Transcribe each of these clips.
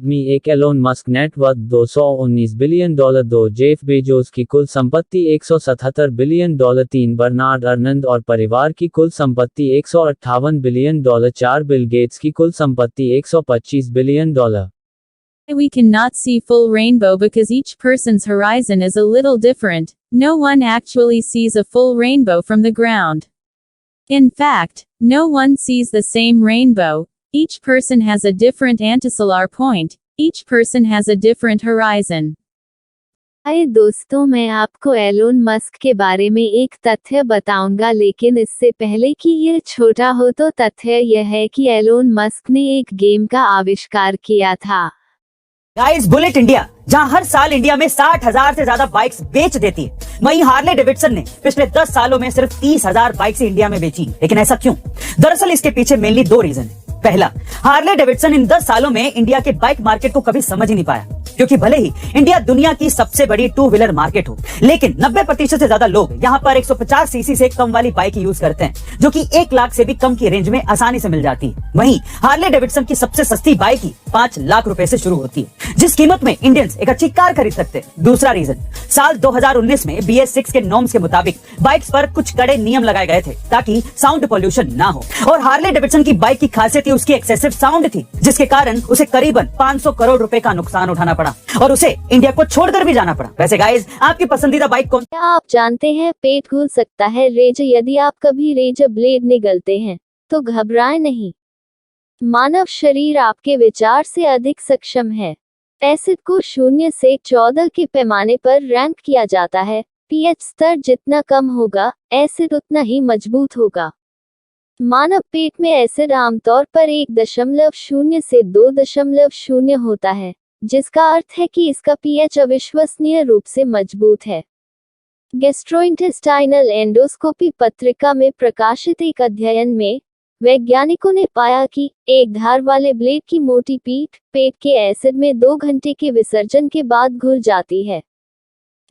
मी एक Elon Musk net worth $219 billion, 2 Jeff Bezos की कुल संपत्ति $177 बिलियन, 3 बर्नार्ड अर्नंद और परिवार की कुल संपत्ति $158 बिलियन, 4 बिल गेट्स की कुल संपत्ति $125 billion. We cannot see full rainbow because each person's horizon is a little different. No one actually sees a full rainbow from the ground. In fact, no one sees the same rainbow. Each person has a different antisolar point. Each person has a different horizon. हाय दोस्तों, मैं आपको Elon Musk के बारे में एक तथ्य बताऊंगा, लेकिन इससे पहले कि यह छोटा हो तो तथ्य यह है कि एलोन मस्क ने एक गेम का आविष्कार किया था। गाइस, बुलेट इंडिया जहां हर साल इंडिया में 60,000 से ज्यादा बाइक्स बेच देती है, वहीं हार्ले डेविडसन ने पिछले 10 सालों में सिर्फ 30,000 बाइक्स इंडिया में बेची। लेकिन ऐसा क्यों? दरअसल इसके पीछे मेनली 2 रीजन है। पहला, हार्ले डेविडसन इन 10 सालों में इंडिया के बाइक मार्केट को कभी समझ ही नहीं पाया, क्योंकि भले ही इंडिया दुनिया की सबसे बड़ी 2 व्हीलर मार्केट हो, लेकिन 90% से ज्यादा लोग यहाँ पर 150 सीसी से कम वाली बाइक यूज करते हैं, जो कि 1 लाख से भी कम की रेंज में आसानी से मिल जाती है। वहीं हार्ले डेविडसन की सबसे सस्ती बाइक ही 5 लाख रुपए से शुरू होती है, जिस कीमत में इंडियंस एक अच्छी कार खरीद सकते हैं। दूसरा रीजन, साल 2019 में BS6 के नॉर्म्स के मुताबिक बाइक्स पर कुछ कड़े नियम लगाए गए थे ताकि साउंड पोल्यूशन ना हो, और हार्ले डेविडसन की बाइक की खासियत ही उसकी एक्सेसिव साउंड थी, जिसके कारण उसे करीबन 500 करोड़ रुपए का नुकसान उठाना पड़ा और उसे इंडिया को छोड़कर भी जाना पड़ा। वैसे गाइस, आपकी पसंदीदा बाइक कौन? क्या आप जानते हैं पेट खुल सकता है रेज यदि आप कभी रेजर ब्लेड निगलते हैं तो घबराएं नहीं। मानव शरीर आपके विचार से अधिक सक्षम है। एसिड को 0 से 14 के पैमाने पर रैंक किया जाता है। पीएच स्तर जितना कम होगा, एसिड उतना ही मजबूत होगा। मानव पेट में एसिड आमतौर पर 1.0 से 2.0 होता है, जिसका अर्थ है कि इसका पीएच अविश्वसनीय रूप से मजबूत है। गैस्ट्रोइंटेस्टाइनल एंडोस्कोपी पत्रिका में प्रकाशित एक अध्ययन में वैज्ञानिकों ने पाया कि एक धार वाले ब्लेड की मोटी पीठ पेट के एसिड में 2 घंटे के विसर्जन के बाद घुल जाती है।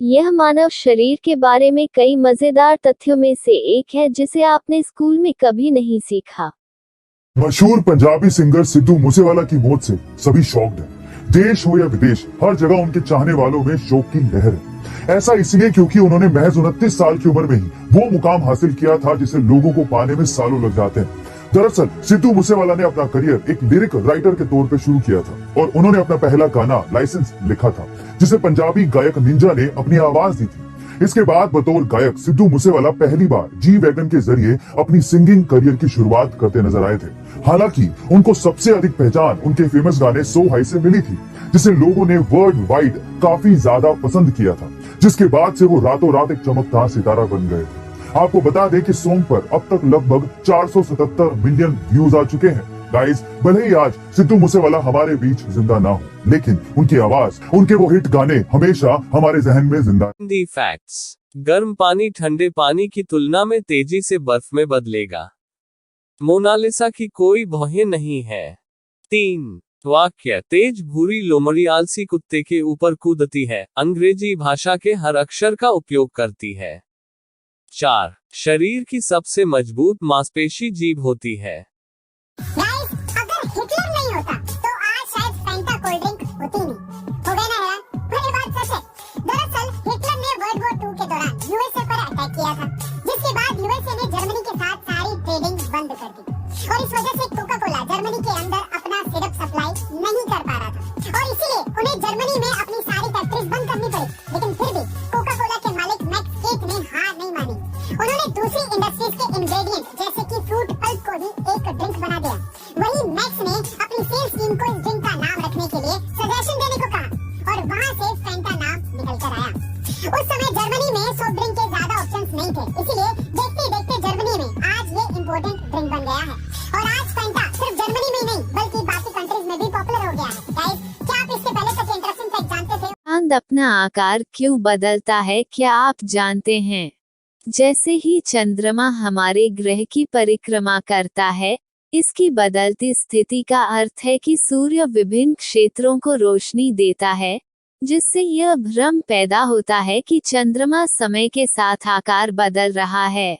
यह मानव शरीर के बारे में कई मजेदार तथ्यों में से एक है जिसे आपने स्कूल में कभी नहीं सीखा। मशहूर पंजाबी सिंगर सिद्धू मूसेवाला की मौत से सभी शॉक्ड हैं। देश हो या विदेश, हर जगह उनके चाहने वालों में शोक की लहर है। ऐसा इसलिए क्योंकि उन्होंने महज 29 साल की उम्र में ही वो मुकाम हासिल किया था जिसे लोगों को पाने में सालों लग जाते हैं। दरअसल सिद्धू मूसेवाला ने अपना करियर एक लिरिक राइटर के तौर पर शुरू किया था और उन्होंने अपना पहला गाना लाइसेंस लिखा था, जिसे पंजाबी गायक निंजा ने अपनी आवाज दी थी। इसके बाद बतौर गायक सिद्धू मूसेवाला पहली बार जी वैगन के जरिए अपनी सिंगिंग करियर की शुरुआत करते नजर आए थे। हालांकि उनको सबसे अधिक पहचान उनके फेमस गाने सो हाई से मिली थी, जिसे लोगों ने वर्ल्ड वाइड काफी ज्यादा पसंद किया था, जिसके बाद से वो रातों रात एक चमकदार सितारा बन गए थे। आपको बता दें कि सॉन्ग पर अब तक लगभग 477 मिलियन व्यूज आ चुके हैं। गाइस, भले ही आज सिद्धू मूसेवाला हमारे बीच जिंदा ना हो, लेकिन उनकी आवाज, उनके वो हिट गाने हमेशा हमारे जहन में जिंदा। हिंदी फैक्ट्स: गर्म पानी ठंडे पानी की तुलना में तेजी से बर्फ में बदलेगा। मोनालिसा की कोई भौहें नहीं है। 3 वाक्य: तेज भूरी लोमड़ी आलसी कुत्ते के ऊपर कूदती है, अंग्रेजी भाषा के हर अक्षर का उपयोग करती है। 4 शरीर की सबसे मजबूत मांसपेशी जीभ होती है। गाइस, अगर हिटलर नहीं होता तो आज शायद फैंटा कोल्ड ड्रिंक होती नहीं। हो गए ना हैरान? पर ये बात सच है। दरअसल हिटलर ने वर्ल्ड वॉर 2 के दौरान यूएसए पर अटैक किया था, जिसके बाद यूएसए ने जर्मनी के साथ सारी ट्रेडिंग बंद कर दी और इस वजह से कोका कोला जर्मनी के अंदर अपना सिरप सप्लाई नहीं कर पा रहा था और इसीलिए उन्हें जर्मनी में अपनी सारी फैक्ट्रीज बंद करनी पड़ी। लेकिन फिर भी कोका कोला के मालिक मैक्स केक ने हार नहीं मानी। उन्होंने दूसरी इंडस्ट्रीज के इंग्रेडिएंट जैसे कि फ्रूट पल्प को भी एक ड्रिंक बना दिया। वहीं मैक्स ने अपनी सेल्स टीम को इस ड्रिंक का नाम रखने के लिए सजेशन देने को कहा और वहां से फैंटा नाम निकल कर आया। उस समय जर्मनी में सॉफ्ट ड्रिंक के ज्यादा ऑप्शंस नहीं थे, इसीलिए देखते देखते जर्मनी में आज ये इम्पोर्टेंट ड्रिंक बन गया है और आज फैंटा सिर्फ जर्मनी में ही नहीं बल्कि बाकी कंट्रीज में भी पॉपुलर हो गया है। गाइस, क्या आप इससे पहले तक इंटरेस्टिंग फैक्ट जानते थे? चांद अपना आकार क्यों बदलता है, क्या आप जानते हैं? जैसे ही चंद्रमा हमारे ग्रह की परिक्रमा करता है, इसकी बदलती स्थिति का अर्थ है कि सूर्य विभिन्न क्षेत्रों को रोशनी देता है, जिससे यह भ्रम पैदा होता है कि चंद्रमा समय के साथ आकार बदल रहा है।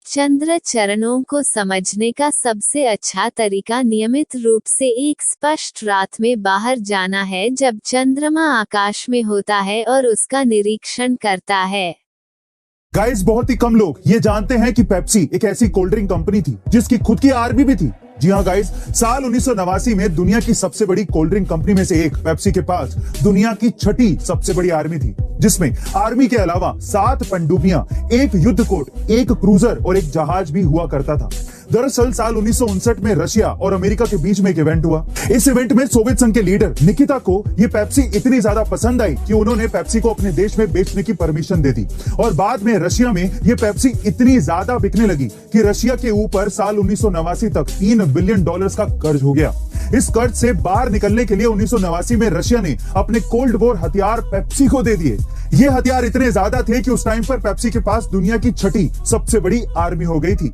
चंद्र चरणों को समझने का सबसे अच्छा तरीका नियमित रूप से एक स्पष्ट रात में बाहर जाना है जब चंद्रमा आकाश में होता है और उसका निरीक्षण करता है। गाइस, बहुत ही कम लोग ये जानते हैं कि पेप्सी एक ऐसी कोल्ड ड्रिंक कंपनी थी जिसकी खुद की आर्मी भी थी। जी हाँ गाइस, साल 1989 में दुनिया की सबसे बड़ी कोल्ड ड्रिंक कंपनी में से एक पेप्सी के पास दुनिया की 6ठी सबसे बड़ी आर्मी थी, जिसमें आर्मी के अलावा 7 पनडुब्बियां, एक युद्ध कोट, एक क्रूजर और एक जहाज भी हुआ करता था। दरअसल साल 1959 में रशिया और अमेरिका के बीच में एक इवेंट हुआ। इस इवेंट में सोवियत संघ के लीडर निकिता को ये पेप्सी इतनी ज्यादा पसंद आई कि उन्होंने पेप्सी को अपने देश में बेचने की परमिशन दे दी और बाद में रशिया में ये पेप्सी इतनी ज्यादा बिकने लगी कि रशिया के ऊपर साल 1989 तक $3 बिलियन का कर्ज हो गया। इस कर्ज से बाहर निकलने के लिए 1989 में रशिया ने अपने कोल्ड वॉर हथियार पेप्सी को दे दिए। ये हथियार इतने ज्यादा थे कि उस टाइम पर पेप्सी के पास दुनिया की 6ठी सबसे बड़ी आर्मी हो गई थी।